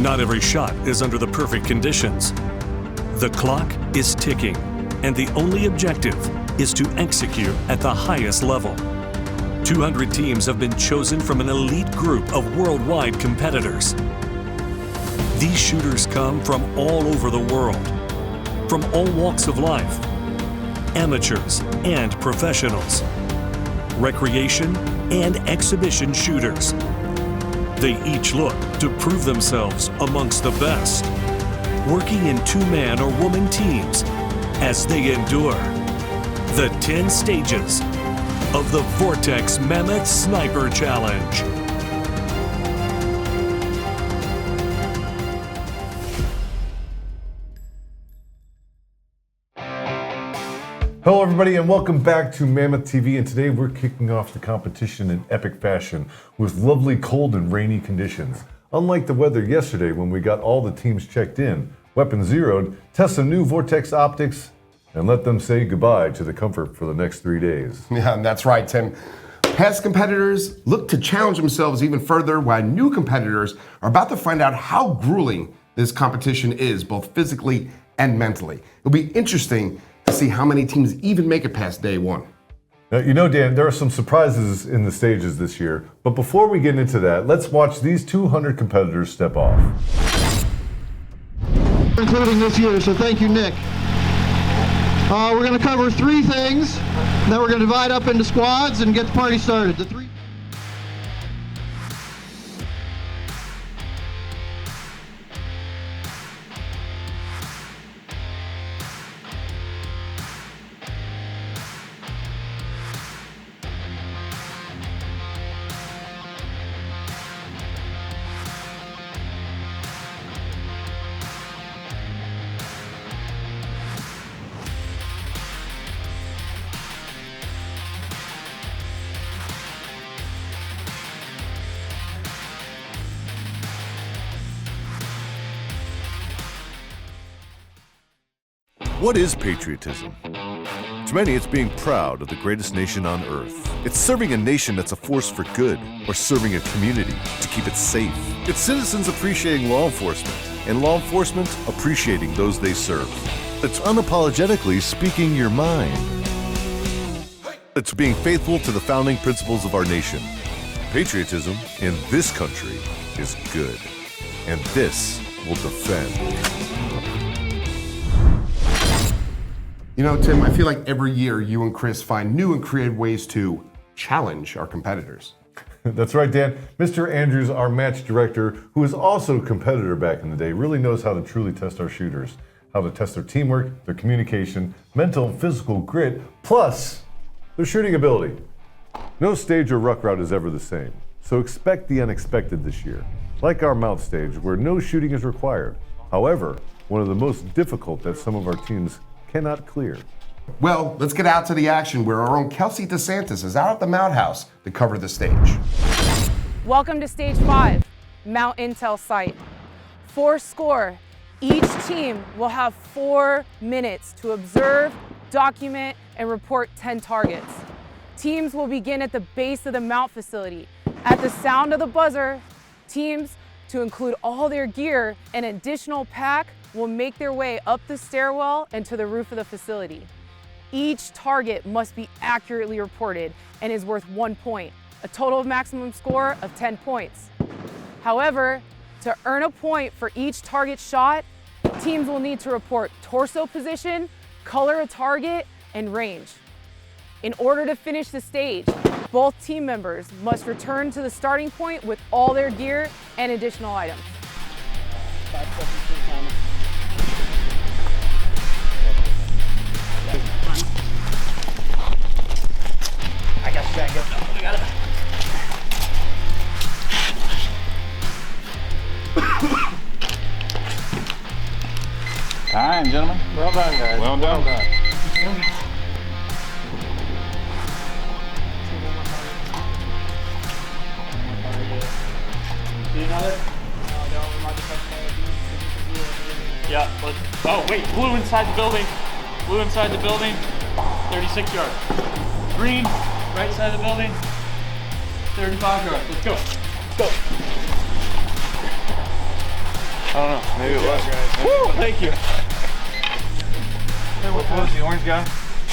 Not every shot is under the perfect conditions. The clock is ticking, and the only objective is to execute at the highest level. 200 teams have been chosen from an elite group of worldwide competitors. These shooters come from all over the world, from all walks of life, amateurs and professionals, recreation and exhibition shooters. They each look to prove themselves amongst the best, working in two-man or woman teams as they endure the 10 stages of the Vortex Mammoth Sniper Challenge. Hello everybody and welcome back to Mammoth TV, and today we're kicking off the competition in epic fashion with lovely cold and rainy conditions. Unlike the weather yesterday when we got all the teams checked in, weapons zeroed, test some new Vortex optics, and let them say goodbye to the comfort for the next 3 days. Yeah, that's right, Tim. Past competitors look to challenge themselves even further, while new competitors are about to find out how grueling this competition is, both physically and mentally. It'll be interesting to see how many teams even make it past day one. Now, you know, Dan, there are some surprises in the stages this year, but before we get into that, let's watch these 200 competitors step off. Including this year, so thank you, Nick. We're going to cover 3 things, then we're going to divide up into squads and get the party started. What is patriotism? To many, it's being proud of the greatest nation on earth. It's serving a nation that's a force for good, or serving a community to keep it safe. It's citizens appreciating law enforcement, and law enforcement appreciating those they serve. It's unapologetically speaking your mind. It's being faithful to the founding principles of our nation. Patriotism in this country is good, and this will defend. You know, Tim, I feel like every year you and Chris find new and creative ways to challenge our competitors. That's right, Dan. Mr. Andrews, our match director, who is also a competitor back in the day, really knows how to truly test our shooters, how to test their teamwork, their communication, mental and physical grit, plus their shooting ability. No stage or ruck route is ever the same, so expect the unexpected this year, like our mouth stage, where no shooting is required. However, one of the most difficult that some of our teams cannot clear. Well, let's get out to the action where our own Kelsey DeSantis is out at the Mount House to cover the stage. Welcome to Stage 5, Mount Intel Site. 4 score. Each team will have 4 minutes to observe, document, and report 10 targets. Teams will begin at the base of the mount facility. At the sound of the buzzer, teams, to include all their gear and additional pack, will make their way up the stairwell and to the roof of the facility. Each target must be accurately reported and is worth 1 point, a total of maximum score of 10 points. However, to earn a point for each target shot, teams will need to report torso position, color of target, and range. In order to finish the stage, both team members must return to the starting point with all their gear and additional items. 5 seconds to the timer. I got you, I got it. Time, gentlemen. Well done, guys. Well done. See another? Yeah, oh wait, blue inside the building. Blue inside the building, 36 yards. Green, right side of the building, 35 yards. Let's go. Let's go. don't know. Maybe it was. Woo! Thank you. What was the orange guy?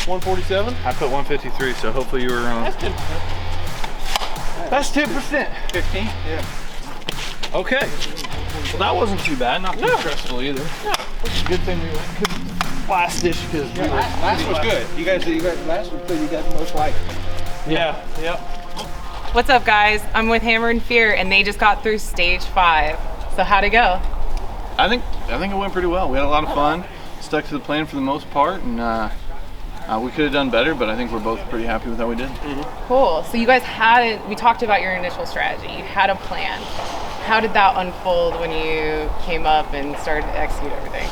147? I put 153, so hopefully you were wrong. That's 10%. That's 10%. 15? Yeah. Okay. Well, that wasn't too bad. Not too stressful either. No. It's a good thing we couldn't blast this because last was good. You guys last was good. You got the most like. Yeah. Yep. What's up, guys? I'm with Hammer and Fear, and they just got through stage 5. So how'd it go? I think it went pretty well. We had a lot of fun. Stuck to the plan for the most part, and we could have done better, but I think we're both pretty happy with how we did. Cool. So you guys we talked about your initial strategy. You had a plan. How did that unfold when you came up and started to execute everything?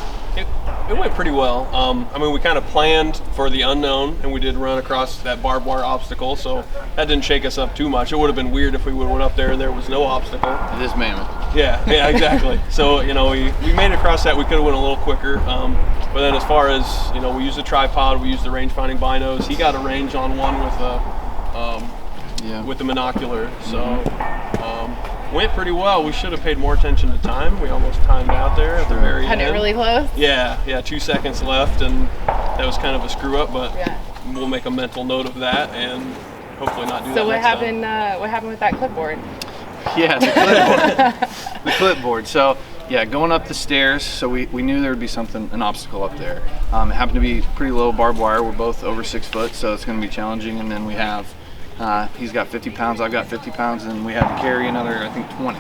It went pretty well. I mean, we kind of planned for the unknown, and we did run across that barbed wire obstacle, so that didn't shake us up too much. It would have been weird if we would have went up there and there was no obstacle. It is Mammoth. Yeah, exactly. So, you know, we made it across that. We could have went a little quicker. But then as far as, you know, we used a tripod, we used the range finding binos. He got a range on one with the monocular. So, went pretty well. We should have paid more attention to time. We almost timed out there at the very end. Had it really close? Yeah, 2 seconds left, and that was kind of a screw up, but we'll make a mental note of that and hopefully not do that. So what next happened? time. What happened with that clipboard? Yeah, the clipboard. The clipboard. So yeah, going up the stairs. So we knew there would be an obstacle up there. It happened to be pretty low barbed wire. We're both over 6 foot, so it's going to be challenging. And then we have. He's got 50 pounds, I've got 50 pounds, and we had to carry another, I think, 20.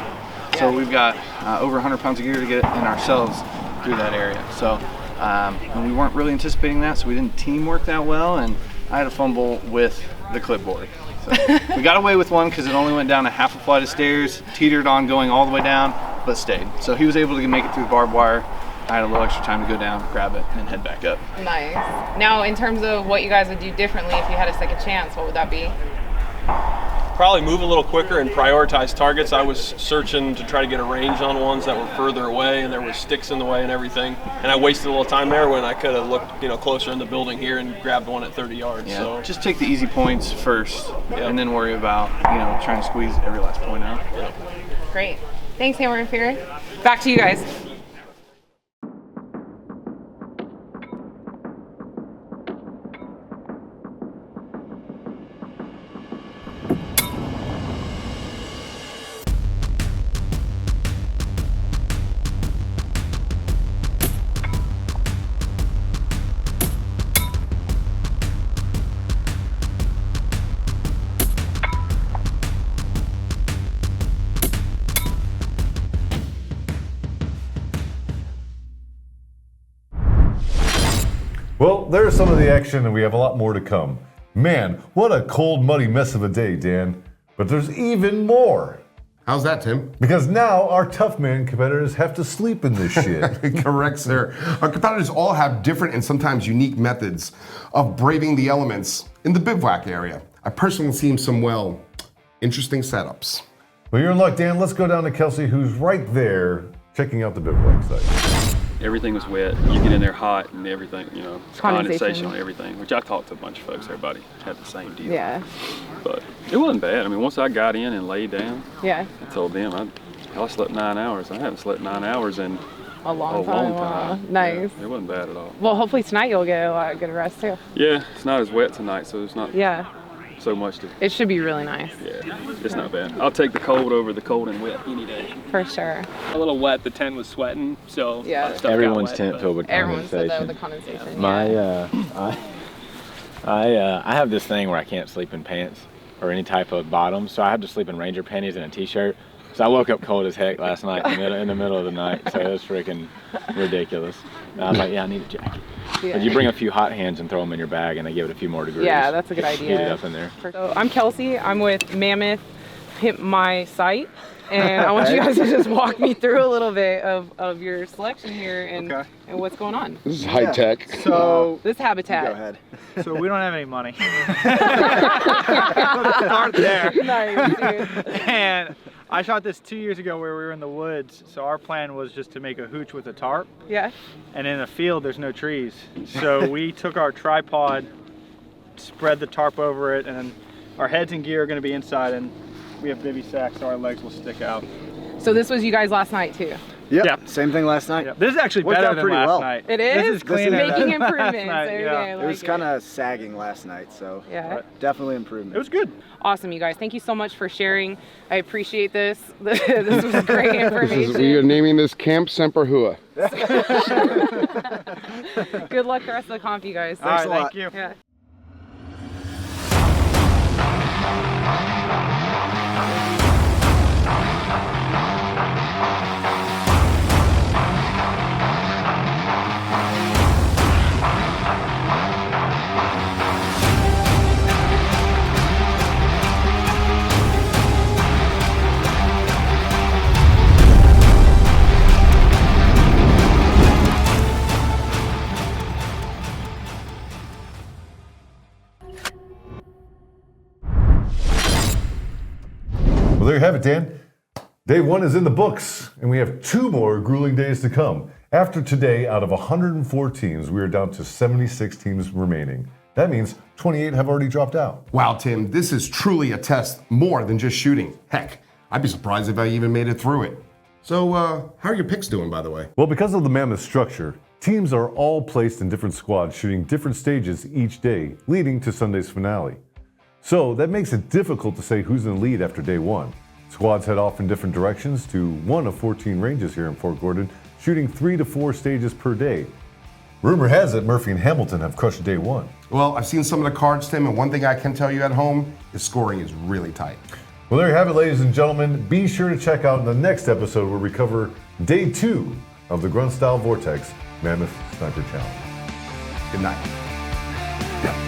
So we've got over 100 pounds of gear to get in ourselves through that area. So, and we weren't really anticipating that, so we didn't teamwork that well, and I had a fumble with the clipboard. So we got away with one because it only went down a half a flight of stairs, teetered on going all the way down, but stayed. So he was able to make it through the barbed wire. I had a little extra time to go down, grab it, and head back up. Nice. Now, in terms of what you guys would do differently if you had a second chance, what would that be? Probably move a little quicker and prioritize targets. I was searching to try to get a range on ones that were further away, and there were sticks in the way and everything. And I wasted a little time there when I could have looked, closer in the building here and grabbed one at 30 yards. Yeah. So just take the easy points first, and then worry about trying to squeeze every last point out. Yep. Great. Thanks, Hammer and Fear. Back to you guys. Well, there's some of the action, and we have a lot more to come. Man, what a cold, muddy mess of a day, Dan. But there's even more. How's that, Tim? Because now our tough man competitors have to sleep in this shit. Correct, sir. Our competitors all have different and sometimes unique methods of braving the elements in the bivouac area. I personally seen some, interesting setups. Well, you're in luck, Dan. Let's go down to Kelsey, who's right there checking out the bivouac site. Everything was wet. You get in there hot and everything, it's condensation on everything, which I talked to a bunch of folks, everybody had the same deal. Yeah. But it wasn't bad. I mean, once I got in and laid down, I told them I slept 9 hours. I haven't slept 9 hours in a long time. Nice. Yeah, it wasn't bad at all. Well, hopefully tonight you'll get a lot of good rest too. Yeah, it's not as wet tonight, so it's not so much to... It should be really nice. Yeah, it's not bad. I'll take the cold over the cold and wet any day. For sure. A little wet, the tent was sweating, so everyone's tent filled with condensation. Everyone said that with the condensation. I have this thing where I can't sleep in pants or any type of bottom, so I have to sleep in Ranger panties and a t-shirt. So I woke up cold as heck last night in the middle of the night, so it was freaking ridiculous. And I was like, yeah, I need a jacket. Yeah. But you bring a few hot hands and throw them in your bag, and they give it a few more degrees. Yeah, that's a good idea. Heat it up in there. So I'm Kelsey. I'm with Mammoth Pimp My Site, and I want you guys to just walk me through a little bit of your selection here and what's going on. This is high tech. So this habitat. Go ahead. So we don't have any money. Let's start there. Nice, dude. And I shot this 2 years ago where we were in the woods, so our plan was just to make a hooch with a tarp. Yeah. And in a field, there's no trees. So we took our tripod, spread the tarp over it, and then our heads and gear are going to be inside, and we have bivy sacks so our legs will stick out. So this was you guys last night too? Yeah, same thing last night. Yep. This is actually Worked better out than pretty last well. night. It is? This is cleaner Making than last improvements. night. Okay, Yeah. I like It was kind of sagging last night, so definitely improvement. It was good. Awesome, you guys. Thank you so much for sharing. I appreciate this. This was great information. We are naming this Camp Semper Hua. Good luck the rest of the comp, you guys. Thanks a lot. Thank you. Yeah. Well, there you have it, Dan. Day 1 is in the books, and we have 2 more grueling days to come. After today, out of 104 teams, we are down to 76 teams remaining. That means 28 have already dropped out. Wow, Tim, this is truly a test more than just shooting. Heck, I'd be surprised if I even made it through it. So, how are your picks doing, by the way? Well, because of the Mammoth structure, teams are all placed in different squads shooting different stages each day, leading to Sunday's finale. So that makes it difficult to say who's in the lead after day 1. Squads head off in different directions to one of 14 ranges here in Fort Gordon, shooting 3 to 4 stages per day. Rumor has it Murphy and Hamilton have crushed day 1. Well, I've seen some of the cards, Tim, and one thing I can tell you at home is scoring is really tight. Well, there you have it, ladies and gentlemen. Be sure to check out the next episode where we cover day 2 of the Grunt Style Vortex Mammoth Sniper Challenge. Good night. Yeah.